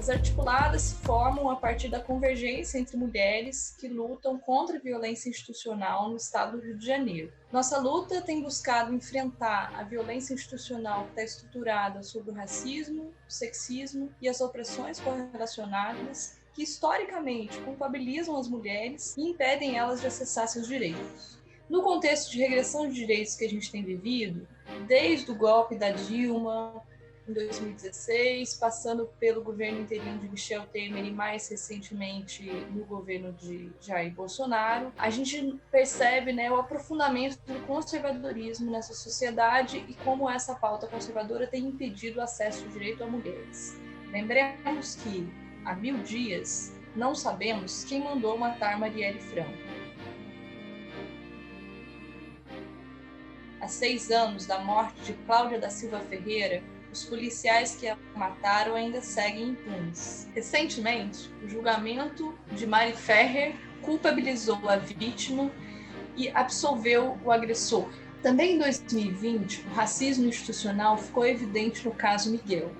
As articuladas formam a partir da convergência entre mulheres que lutam contra a violência institucional no estado do Rio de Janeiro. Nossa luta tem buscado enfrentar a violência institucional que está estruturada sobre o racismo, o sexismo e as opressões correlacionadas que historicamente culpabilizam as mulheres e impedem elas de acessar seus direitos. No contexto de regressão de direitos que a gente tem vivido, desde o golpe da Dilma, em 2016, passando pelo governo interino de Michel Temer e mais recentemente no governo de Jair Bolsonaro, a gente percebe, o aprofundamento do conservadorismo nessa sociedade e como essa pauta conservadora tem impedido o acesso ao direito a mulheres. Lembremos que, há 1000 dias, não sabemos quem mandou matar Marielle Franco. Há 6 anos da morte de Cláudia da Silva Ferreira, os policiais que a mataram ainda seguem impunes. Recentemente, o julgamento de Mari Ferrer culpabilizou a vítima e absolveu o agressor. Também em 2020, o racismo institucional ficou evidente no caso Miguel.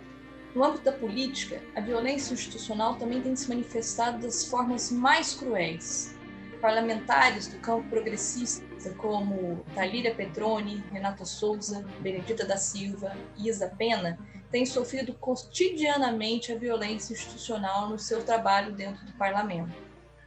No âmbito da política, a violência institucional também tem se manifestado das formas mais cruéis. Parlamentares do campo progressista, como Thalíria Petroni, Renata Souza, Benedita da Silva e Isa Pena, têm sofrido cotidianamente a violência institucional no seu trabalho dentro do parlamento.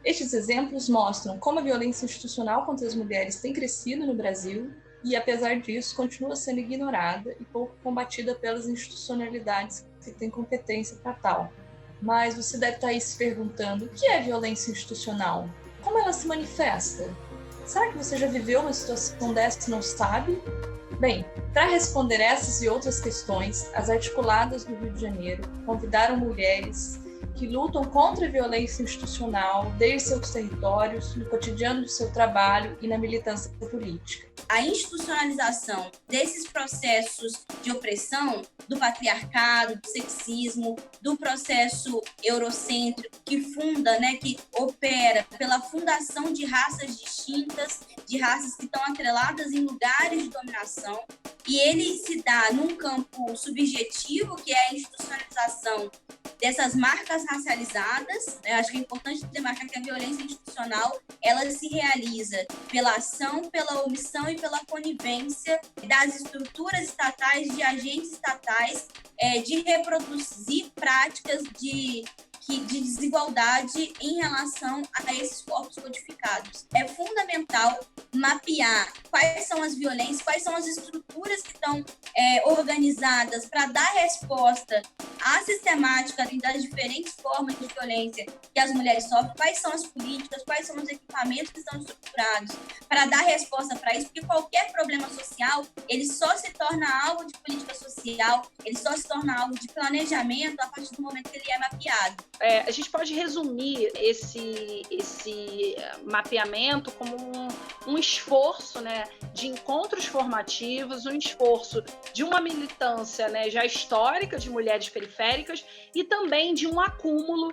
Estes exemplos mostram como a violência institucional contra as mulheres tem crescido no Brasil e, apesar disso, continua sendo ignorada e pouco combatida pelas institucionalidades que têm competência para tal. Mas você deve estar aí se perguntando: o que é violência institucional? Como ela se manifesta? Será que você já viveu uma situação dessa e não sabe? Bem, para responder essas e outras questões, as articuladas do Rio de Janeiro convidaram mulheres que lutam contra a violência institucional desde seus territórios, no cotidiano do seu trabalho e na militância política. A institucionalização desses processos de opressão, do patriarcado, do sexismo, do processo eurocêntrico que funda, que opera pela fundação de raças distintas, de raças que estão atreladas em lugares de dominação, e ele se dá num campo subjetivo, que é a institucionalização dessas marcas racializadas. Acho que é importante demarcar que a violência institucional ela se realiza pela ação, pela omissão e pela conivência das estruturas estatais, de agentes estatais, de reproduzir práticas de desigualdade em relação a esses corpos codificados. É fundamental mapear quais são as violências, quais são as estruturas que estão organizadas para dar resposta à sistemática das diferentes formas de violência que as mulheres sofrem, quais são as políticas, quais são os equipamentos que estão estruturados para dar resposta para isso, porque qualquer problema social, ele só se torna alvo de política social, ele só se torna alvo de planejamento a partir do momento que ele é mapeado. A gente pode resumir esse mapeamento como um esforço, de encontros formativos, um esforço de uma militância, já histórica de mulheres periféricas e também de um acúmulo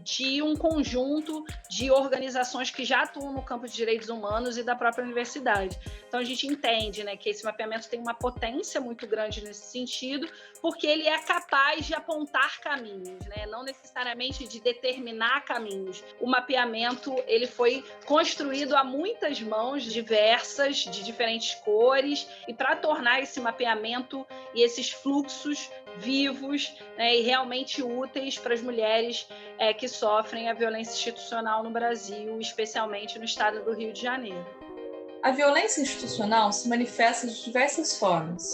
de um conjunto de organizações que já atuam no campo de direitos humanos e da própria universidade. Então a gente entende, que esse mapeamento tem uma potência muito grande nesse sentido, porque ele é capaz de apontar caminhos, não necessariamente de determinar caminhos. O mapeamento ele foi construído a muitas mãos diversas, de diferentes cores, e para tornar esse mapeamento e esses fluxos vivos, e realmente úteis para as mulheres que sofrem a violência institucional no Brasil, especialmente no estado do Rio de Janeiro. A violência institucional se manifesta de diversas formas.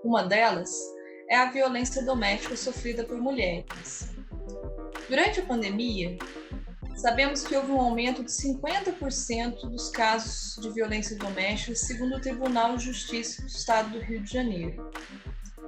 Uma delas é a violência doméstica sofrida por mulheres. Durante a pandemia, sabemos que houve um aumento de 50% dos casos de violência doméstica, segundo o Tribunal de Justiça do Estado do Rio de Janeiro.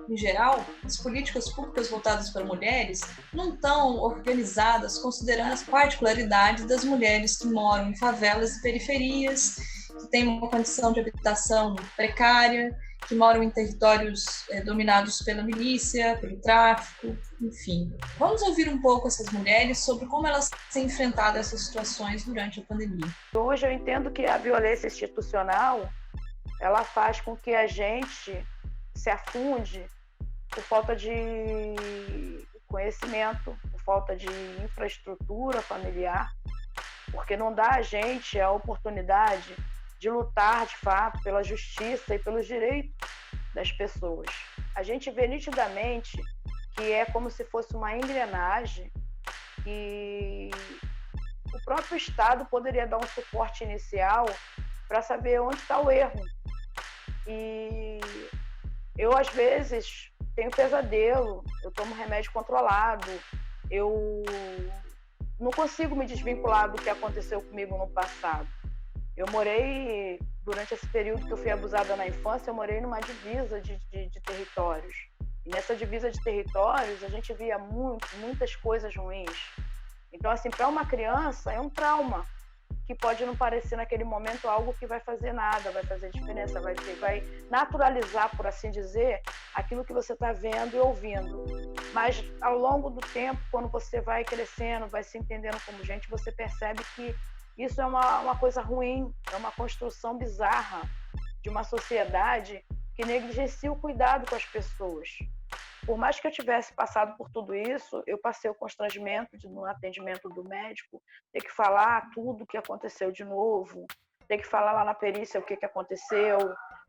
Em geral, as políticas públicas voltadas para mulheres não estão organizadas considerando as particularidades das mulheres que moram em favelas e periferias, que têm uma condição de habitação precária, que moram em territórios dominados pela milícia, pelo tráfico, enfim. Vamos ouvir um pouco essas mulheres sobre como elas têm enfrentado essas situações durante a pandemia. Hoje eu entendo que a violência institucional, ela faz com que a gente se afunde por falta de conhecimento, por falta de infraestrutura familiar, porque não dá a gente a oportunidade de lutar, de fato, pela justiça e pelos direitos das pessoas. A gente vê nitidamente que é como se fosse uma engrenagem e o próprio Estado poderia dar um suporte inicial para saber onde está o erro. E eu, às vezes, tenho pesadelo, eu tomo remédio controlado, eu não consigo me desvincular do que aconteceu comigo no passado. Eu morei, durante esse período que eu fui abusada na infância, eu morei numa divisa de territórios. E nessa divisa de territórios, a gente via muitas coisas ruins. Então, assim, para uma criança, é um trauma que pode não parecer naquele momento algo que vai fazer nada, vai fazer diferença, vai naturalizar, por assim dizer, aquilo que você está vendo e ouvindo. Mas, ao longo do tempo, quando você vai crescendo, vai se entendendo como gente, você percebe que isso é uma coisa ruim, é uma construção bizarra de uma sociedade que negligencia o cuidado com as pessoas. Por mais que eu tivesse passado por tudo isso, eu passei o constrangimento no atendimento do médico, ter que falar tudo o que aconteceu de novo, ter que falar lá na perícia o que aconteceu,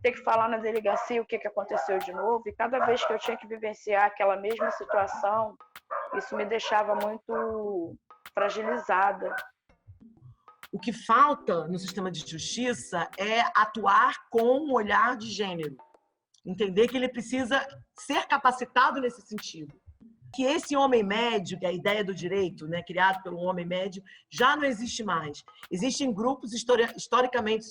ter que falar na delegacia o que aconteceu de novo, e cada vez que eu tinha que vivenciar aquela mesma situação, isso me deixava muito fragilizada. O que falta no sistema de justiça é atuar com um olhar de gênero. Entender que ele precisa ser capacitado nesse sentido. Que esse homem médio, que é a ideia do direito, né, criado pelo homem médio, já não existe mais. Existem grupos historicamente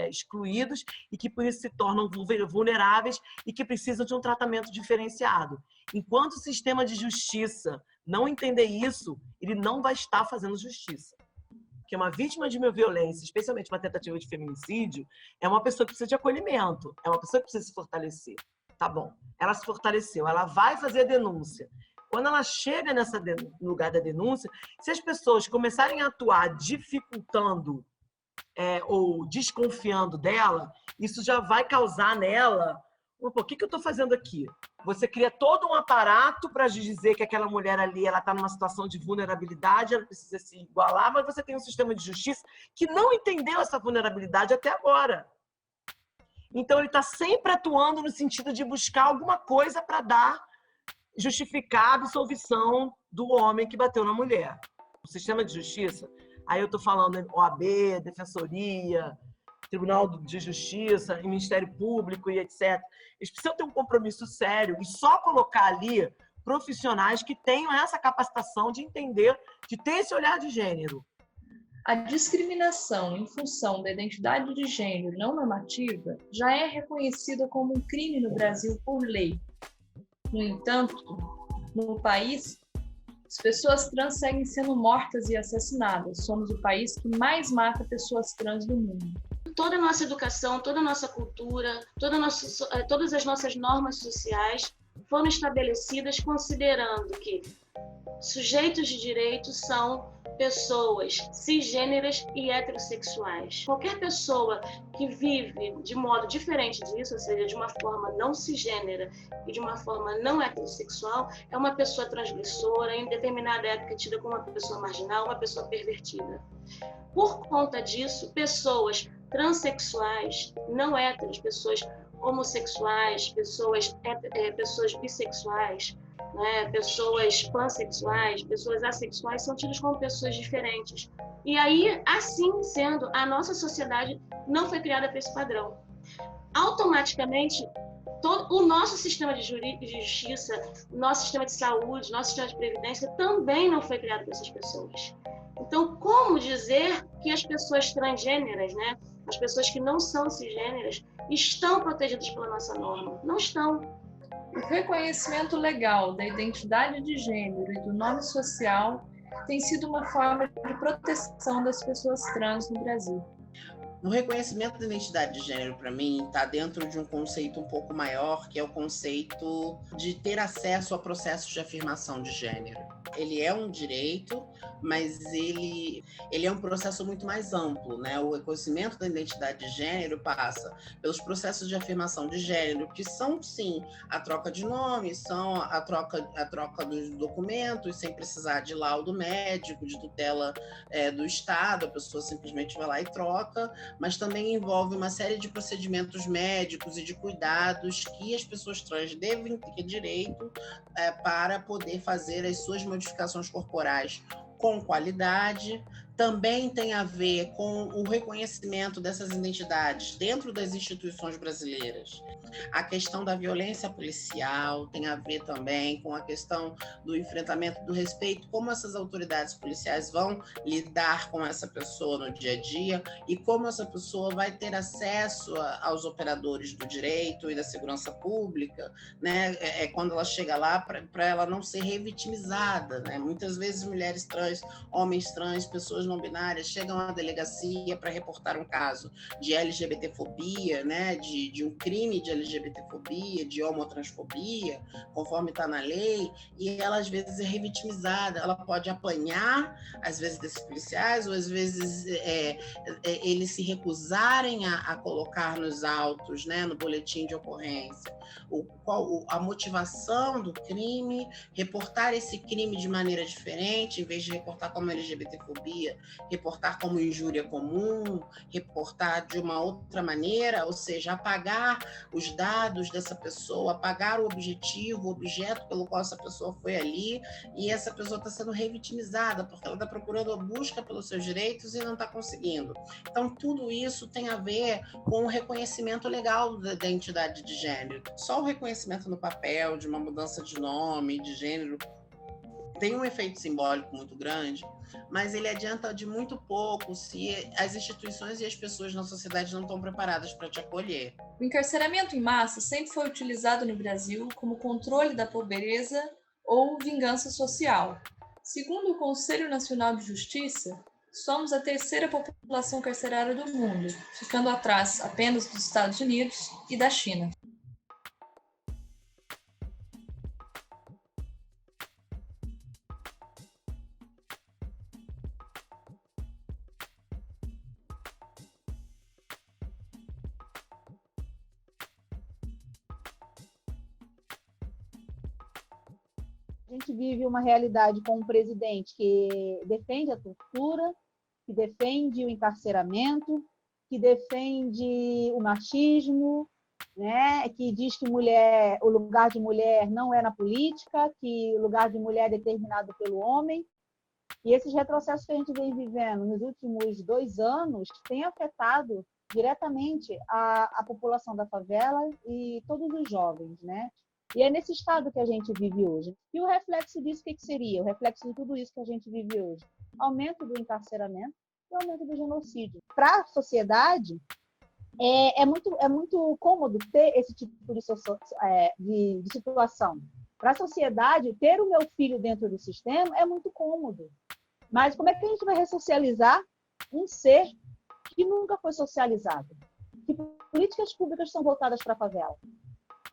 excluídos e que por isso se tornam vulneráveis e que precisam de um tratamento diferenciado. Enquanto o sistema de justiça não entender isso, ele não vai estar fazendo justiça. Porque uma vítima de uma violência, especialmente uma tentativa de feminicídio, é uma pessoa que precisa de acolhimento, é uma pessoa que precisa se fortalecer. Tá bom, ela se fortaleceu, ela vai fazer a denúncia. Quando ela chega no lugar da denúncia, se as pessoas começarem a atuar dificultando ou desconfiando dela, isso já vai causar nela... Pô, o que eu estou fazendo aqui? Você cria todo um aparato para dizer que aquela mulher ali ela está numa situação de vulnerabilidade, ela precisa se igualar, mas você tem um sistema de justiça que não entendeu essa vulnerabilidade até agora. Então, ele está sempre atuando no sentido de buscar alguma coisa para justificar a absolvição do homem que bateu na mulher. O sistema de justiça, aí eu estou falando OAB, Defensoria, Tribunal de Justiça, Ministério Público e etc. Eles precisam ter um compromisso sério e só colocar ali profissionais que tenham essa capacitação de entender, de ter esse olhar de gênero. A discriminação em função da identidade de gênero não normativa já é reconhecida como um crime no Brasil por lei. No entanto, no país, as pessoas trans seguem sendo mortas e assassinadas. Somos o país que mais mata pessoas trans do mundo. Toda a nossa educação, toda a nossa cultura, todas as nossas normas sociais foram estabelecidas considerando que sujeitos de direitos são pessoas cisgêneras e heterossexuais. Qualquer pessoa que vive de modo diferente disso, ou seja, de uma forma não cisgênera e de uma forma não heterossexual, é uma pessoa transgressora, em determinada época tida como uma pessoa marginal, uma pessoa pervertida. Por conta disso, pessoas transexuais, não héteros, pessoas homossexuais, pessoas bissexuais, né, pessoas pansexuais, pessoas assexuais são tidas como pessoas diferentes. E aí, assim sendo, a nossa sociedade não foi criada para esse padrão. Automaticamente, o nosso sistema de justiça, nosso sistema de saúde, nosso sistema de previdência também não foi criado para essas pessoas. Então, como dizer que as pessoas transgêneras, né, as pessoas que não são cisgêneras, estão protegidas pela nossa norma? Não estão. O reconhecimento legal da identidade de gênero e do nome social tem sido uma forma de proteção das pessoas trans no Brasil. O reconhecimento da identidade de gênero, para mim, está dentro de um conceito um pouco maior, que é o conceito de ter acesso a processos de afirmação de gênero. Ele é um direito, mas ele é um processo muito mais amplo, né? O reconhecimento da identidade de gênero passa pelos processos de afirmação de gênero, que são, sim, a troca de nome, são a troca dos documentos, sem precisar de laudo médico, de tutela do Estado, a pessoa simplesmente vai lá e troca, mas também envolve uma série de procedimentos médicos e de cuidados que as pessoas trans devem ter direito para poder fazer as suas modificações corporais com qualidade. Também tem a ver com o reconhecimento dessas identidades dentro das instituições brasileiras. A questão da violência policial tem a ver também com a questão do enfrentamento do respeito, como essas autoridades policiais vão lidar com essa pessoa no dia a dia e como essa pessoa vai ter acesso aos operadores do direito e da segurança pública, né? Quando ela chega lá, para ela não ser revitimizada, né? Muitas vezes mulheres trans, homens trans, pessoas não binárias chegam à delegacia para reportar um caso de LGBTfobia, né? De um crime de LGBTfobia, de homotransfobia, conforme está na lei, e ela às vezes é revitimizada, ela pode apanhar, às vezes, desses policiais, ou às vezes eles se recusarem a colocar nos autos, né? No boletim de ocorrência, a motivação do crime, reportar esse crime de maneira diferente, em vez de reportar como LGBTfobia, reportar como injúria comum, reportar de uma outra maneira, ou seja, apagar os dados dessa pessoa, apagar o objetivo, o objeto pelo qual essa pessoa foi ali, e essa pessoa está sendo revitimizada, porque ela está procurando a busca pelos seus direitos e não está conseguindo. Então, tudo isso tem a ver com o reconhecimento legal da identidade de gênero. Só o reconhecimento no papel, de uma mudança de nome, de gênero, tem um efeito simbólico muito grande, mas ele adianta de muito pouco se as instituições e as pessoas na sociedade não estão preparadas para te acolher. O encarceramento em massa sempre foi utilizado no Brasil como controle da pobreza ou vingança social. Segundo o Conselho Nacional de Justiça, somos a terceira população carcerária do mundo, ficando atrás apenas dos Estados Unidos e da China. A gente vive uma realidade com um presidente que defende a tortura, que defende o encarceramento, que defende o machismo, né? Que diz que o lugar de mulher não é na política, que o lugar de mulher é determinado pelo homem. E esses retrocessos que a gente vem vivendo nos últimos 2 anos têm afetado diretamente a população da favela e todos os jovens, né? E é nesse estado que a gente vive hoje. E o reflexo disso, o que seria? O reflexo de tudo isso que a gente vive hoje? Aumento do encarceramento e aumento do genocídio. Para a sociedade, é muito cômodo ter esse tipo de situação. Para a sociedade, ter o meu filho dentro do sistema é muito cômodo. Mas como é que a gente vai ressocializar um ser que nunca foi socializado? Que políticas públicas são voltadas para a favela?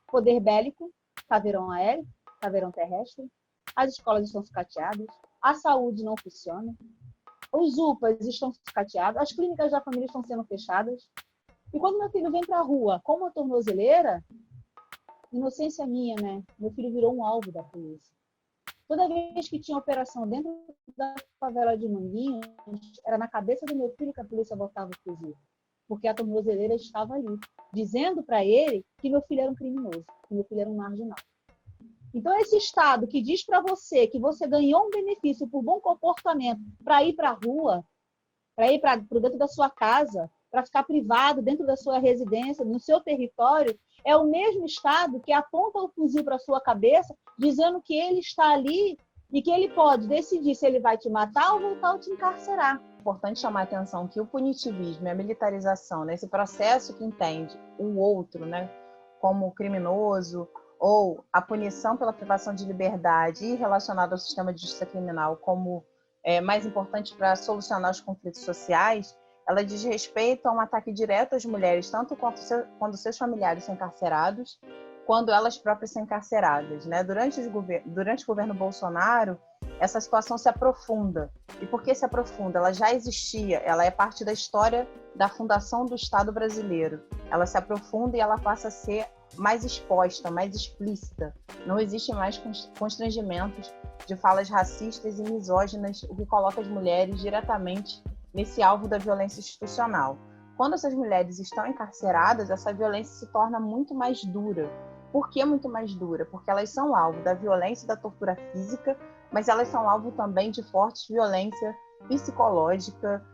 Poder bélico, caveirão aéreo, caveirão terrestre, as escolas estão sucateadas, a saúde não funciona, os UPAs estão sucateados, as clínicas da família estão sendo fechadas. E quando meu filho vem para a rua com uma tornozeleira, inocência minha, né? Meu filho virou um alvo da polícia. Toda vez que tinha operação dentro da favela de Manguinhos, era na cabeça do meu filho que a polícia botava o fuzil, porque a tornozeleira estava ali, dizendo para ele que meu filho era um criminoso, que meu filho era um marginal. Então, esse Estado que diz para você que você ganhou um benefício por bom comportamento para ir para a rua, para ir para dentro da sua casa, para ficar privado dentro da sua residência, no seu território, é o mesmo Estado que aponta o fuzil para a sua cabeça, dizendo que ele está ali e que ele pode decidir se ele vai te matar ou voltar a te encarcerar. É importante chamar a atenção que o punitivismo e a militarização, né, esse processo que entende o outro, né, como criminoso, ou a punição pela privação de liberdade e relacionado ao sistema de justiça criminal como mais importante para solucionar os conflitos sociais, ela diz respeito a um ataque direto às mulheres, tanto quando seus familiares são encarcerados, quando elas próprias são encarceradas, né? Durante o governo Bolsonaro, essa situação se aprofunda. E por que se aprofunda? Ela já existia, ela é parte da história da fundação do Estado brasileiro. Ela se aprofunda e ela passa a ser mais exposta, mais explícita. Não existe mais constrangimentos de falas racistas e misóginas, o que coloca as mulheres diretamente nesse alvo da violência institucional. Quando essas mulheres estão encarceradas, essa violência se torna muito mais dura. Por que muito mais dura? Porque elas são alvo da violência e da tortura física, mas elas são alvo também de forte violência psicológica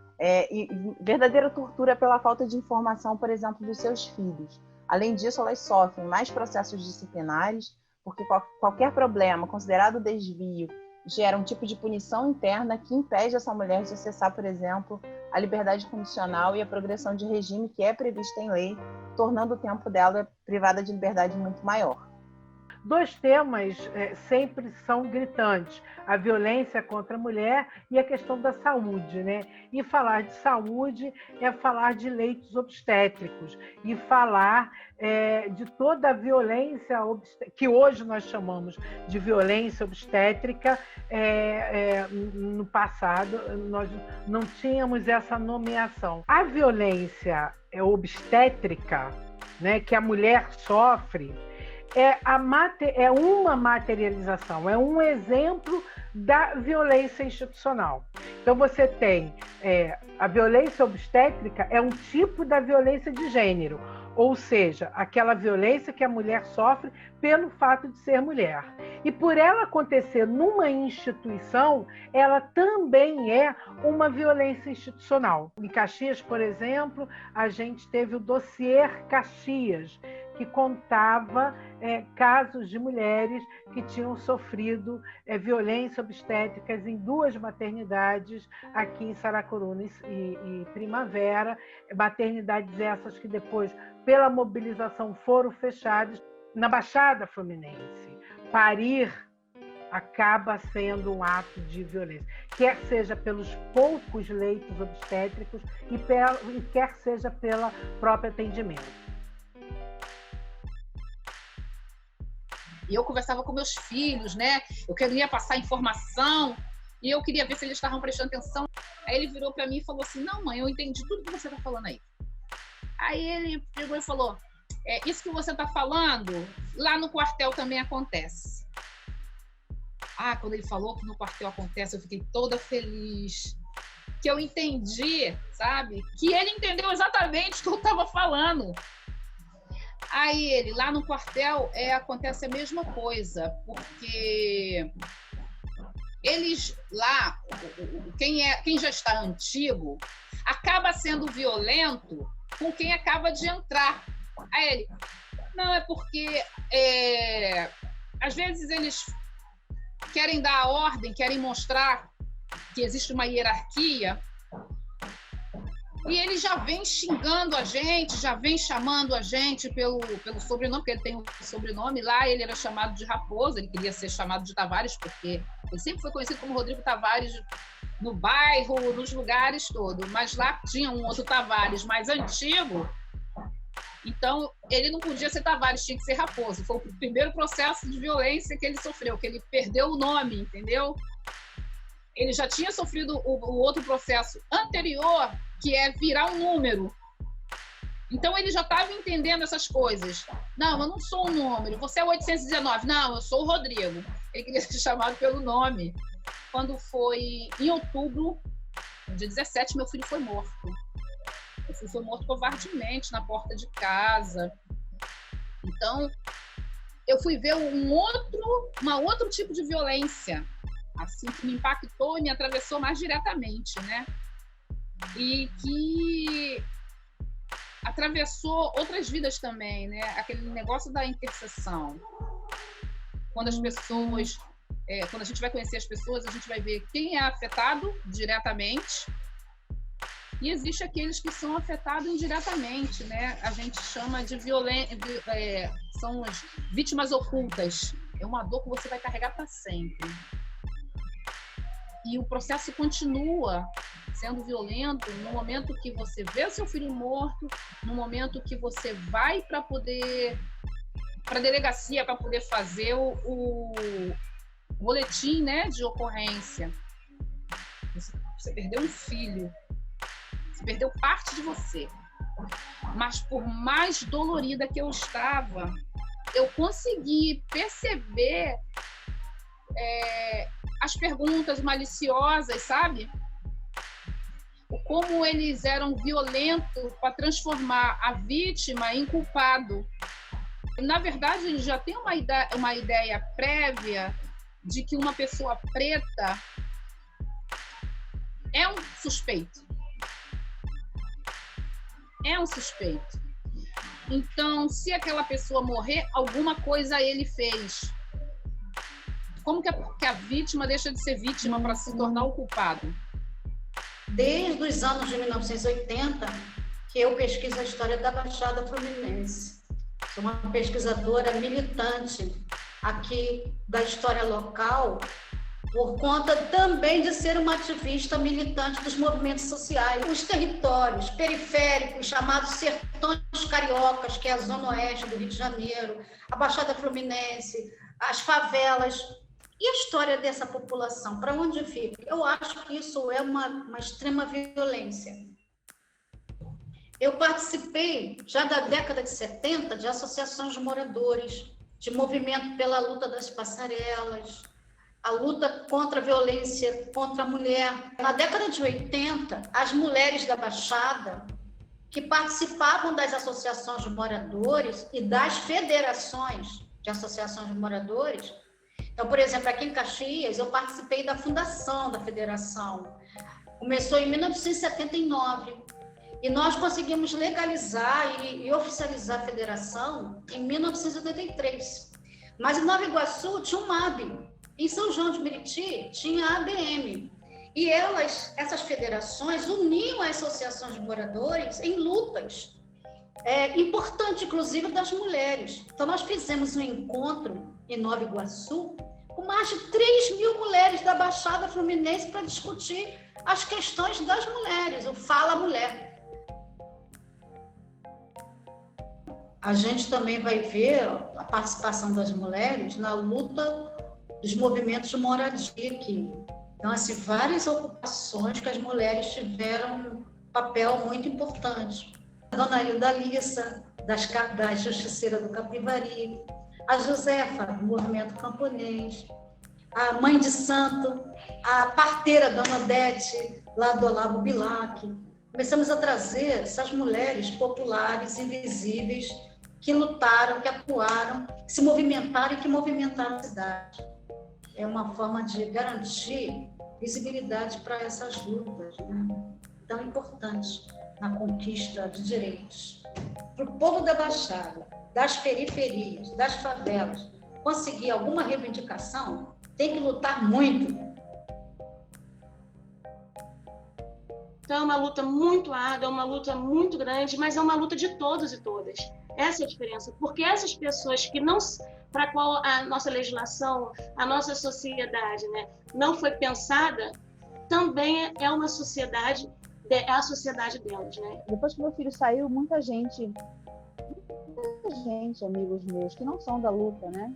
e verdadeira tortura pela falta de informação, por exemplo, dos seus filhos. Além disso, elas sofrem mais processos disciplinares, porque qualquer problema considerado desvio gera um tipo de punição interna que impede essa mulher de acessar, por exemplo, a liberdade condicional e a progressão de regime que é prevista em lei, tornando o tempo dela privada de liberdade muito maior. Dois temas sempre são gritantes: a violência contra a mulher e a questão da saúde, né? E falar de saúde é falar de leitos obstétricos e falar de toda a violência que hoje nós chamamos de violência obstétrica. No passado nós não tínhamos essa nomeação. A violência obstétrica, né, que a mulher sofre, é uma materialização, é um exemplo da violência institucional. Então você tem a violência obstétrica é um tipo da violência de gênero, ou seja, aquela violência que a mulher sofre pelo fato de ser mulher. E por ela acontecer numa instituição, ela também é uma violência institucional. Em Caxias, por exemplo, a gente teve o dossiê Caxias, que contava casos de mulheres que tinham sofrido violência obstétricas em 2 maternidades aqui em Saracuruna e Primavera, maternidades essas que depois, pela mobilização, foram fechadas. Na Baixada Fluminense, parir acaba sendo um ato de violência, quer seja pelos poucos leitos obstétricos e quer seja pelo próprio atendimento. E eu conversava com meus filhos, né? Eu queria passar informação e eu queria ver se eles estavam prestando atenção. Aí ele virou para mim e falou assim: não, mãe, eu entendi tudo que você está falando aí. Aí ele pegou e falou: isso que você está falando, lá no quartel também acontece. Quando ele falou que no quartel acontece, eu fiquei toda feliz. Que eu entendi, sabe? Que ele entendeu exatamente o que eu estava falando. Aí ele, lá no quartel, acontece a mesma coisa, porque eles lá, quem já está antigo, acaba sendo violento com quem acaba de entrar. Aí ele, não, é porque às vezes eles querem dar a ordem, querem mostrar que existe uma hierarquia, e ele já vem xingando a gente, já vem chamando a gente pelo sobrenome, porque ele tem um sobrenome. Lá ele era chamado de Raposo, ele queria ser chamado de Tavares, porque ele sempre foi conhecido como Rodrigo Tavares no bairro, nos lugares todos. Mas lá tinha um outro Tavares mais antigo, então ele não podia ser Tavares, tinha que ser Raposo. Foi o primeiro processo de violência que ele sofreu, que ele perdeu o nome, entendeu? Ele já tinha sofrido o outro processo anterior, que é virar um número. Então ele já estava entendendo essas coisas. Não, eu não sou um número, você é 819. Não, eu sou o Rodrigo. Ele queria ser chamado pelo nome. Quando foi em outubro, no dia 17, meu filho foi morto. Meu filho foi morto covardemente na porta de casa. Então, eu fui ver um outro tipo de violência, assim, que me impactou e me atravessou mais diretamente, né? E que atravessou outras vidas também, né? Aquele negócio da interseção. Quando as pessoas, quando a gente vai conhecer as pessoas, a gente vai ver quem é afetado diretamente e existe aqueles que são afetados indiretamente, né? A gente chama de violência, são as vítimas ocultas. É uma dor que você vai carregar para sempre. E o processo continua sendo violento no momento que você vê o seu filho morto, no momento que você vai para a delegacia para poder fazer o boletim, né, de ocorrência. Você perdeu um filho, você perdeu parte de você. Mas por mais dolorida que eu estava, eu consegui perceber as perguntas maliciosas, sabe? Como eles eram violentos para transformar a vítima em culpado. Na verdade, eles já têm uma ideia prévia de que uma pessoa preta é um suspeito. É um suspeito. Então, se aquela pessoa morrer, alguma coisa ele fez. Como que a vítima deixa de ser vítima para se tornar o culpado? Desde os anos de 1980, que eu pesquiso a história da Baixada Fluminense. Sou uma pesquisadora militante aqui da história local, por conta também de ser uma ativista militante dos movimentos sociais. Os territórios periféricos, chamados sertões cariocas, que é a zona oeste do Rio de Janeiro, a Baixada Fluminense, as favelas. E a história dessa população, para onde fica? Eu acho que isso é uma extrema violência. Eu participei, já da década de 70, de associações de moradores, de movimento pela luta das passarelas, a luta contra a violência contra a mulher. Na década de 80, as mulheres da Baixada, que participavam das associações de moradores e das federações de associações de moradores. Então, por exemplo, aqui em Caxias, eu participei da fundação da federação. Começou em 1979 e nós conseguimos legalizar e oficializar a federação em 1983. Mas em Nova Iguaçu tinha um MAB. Em São João de Meriti tinha a ABM. E essas federações uniam as associações de moradores em lutas. Importante, inclusive, das mulheres. Então, nós fizemos um encontro em Nova Iguaçu com mais de 3 mil mulheres da Baixada Fluminense para discutir as questões das mulheres, o Fala Mulher. A gente também vai ver a participação das mulheres na luta dos movimentos de moradia aqui. Então, assim, várias ocupações que as mulheres tiveram um papel muito importante. A dona Hilda Lissa, da Justiceira do Capivari, a Josefa, do Movimento Camponês, a Mãe de Santo, a parteira Dona Odete, lá do Olavo Bilac. Começamos a trazer essas mulheres populares, invisíveis, que lutaram, que atuaram, que se movimentaram e que movimentaram a cidade. É uma forma de garantir visibilidade para essas lutas, né? Tão importantes na conquista de direitos. Para o povo da Baixada, das periferias, das favelas, conseguir alguma reivindicação, tem que lutar muito. Então, é uma luta muito árdua, é uma luta muito grande, mas é uma luta de todos e todas. Essa é a diferença, porque essas pessoas que não, para a qual a nossa legislação, a nossa sociedade, né, não foi pensada, também é uma sociedade, é a sociedade delas, né? Depois que meu filho saiu, muita gente, amigos meus, que não são da luta, né,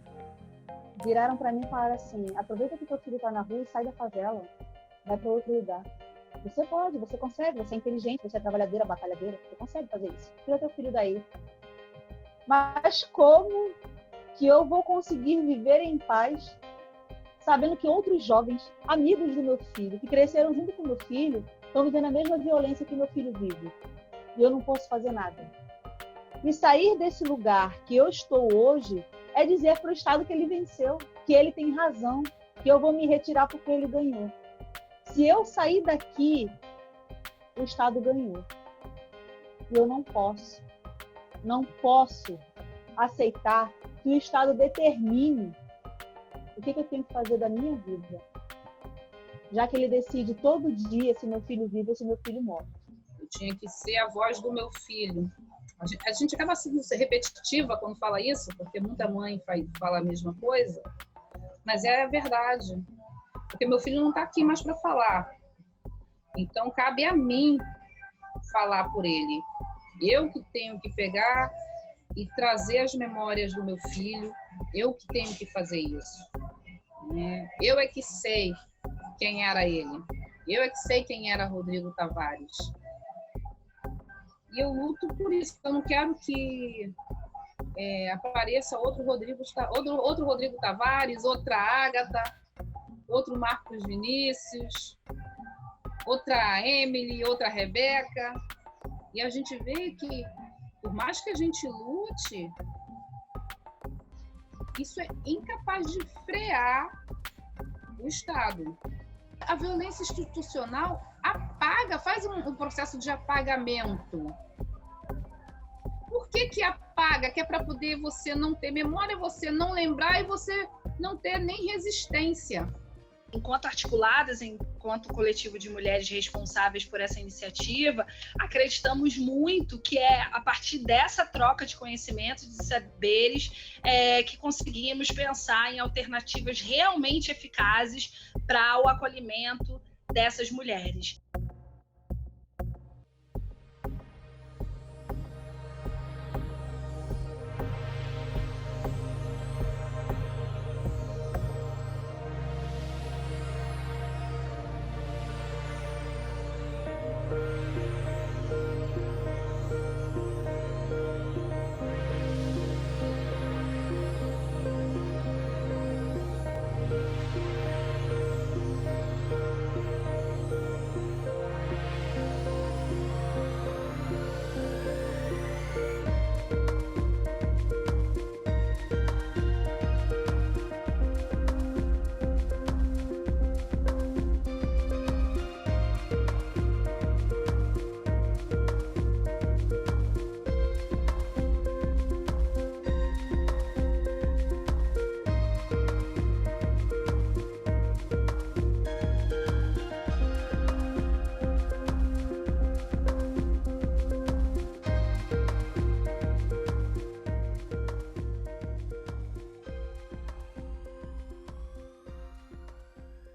viraram para mim e falaram assim: aproveita que teu filho está na rua e sai da favela, vai para outro lugar. Você pode, você consegue, você é inteligente, você é trabalhadeira, batalhadeira, você consegue fazer isso. Tira teu filho daí. Mas como que eu vou conseguir viver em paz sabendo que outros jovens, amigos do meu filho, que cresceram junto com meu filho, estão vivendo a mesma violência que meu filho vive? E eu não posso fazer nada. E sair desse lugar que eu estou hoje é dizer para o Estado que ele venceu, que ele tem razão, que eu vou me retirar porque ele ganhou. Se eu sair daqui, o Estado ganhou. E eu não posso aceitar que o Estado determine o que eu tenho que fazer da minha vida, já que ele decide todo dia se meu filho vive ou se meu filho morre. Eu tinha que ser a voz do meu filho. A gente acaba sendo repetitiva quando fala isso, porque muita mãe fala a mesma coisa, mas é a verdade. Porque meu filho não está aqui mais para falar. Então, cabe a mim falar por ele. Eu que tenho que pegar e trazer as memórias do meu filho, eu que tenho que fazer isso. Né? Eu é que sei quem era ele. Eu é que sei quem era Rodrigo Tavares. E eu luto por isso. Eu não quero que apareça outro Rodrigo Tavares, outra Ágata, outro Marcos Vinícius, outra Emily, outra Rebeca. E a gente vê que, por mais que a gente lute, isso é incapaz de frear o Estado. A violência institucional apaga, faz um processo de apagamento. Por que apaga? Que é para poder você não ter memória, você não lembrar e você não ter nem resistência. Enquanto articuladas, enquanto coletivo de mulheres responsáveis por essa iniciativa, acreditamos muito que é a partir dessa troca de conhecimentos, de saberes, que conseguimos pensar em alternativas realmente eficazes para o acolhimento dessas mulheres.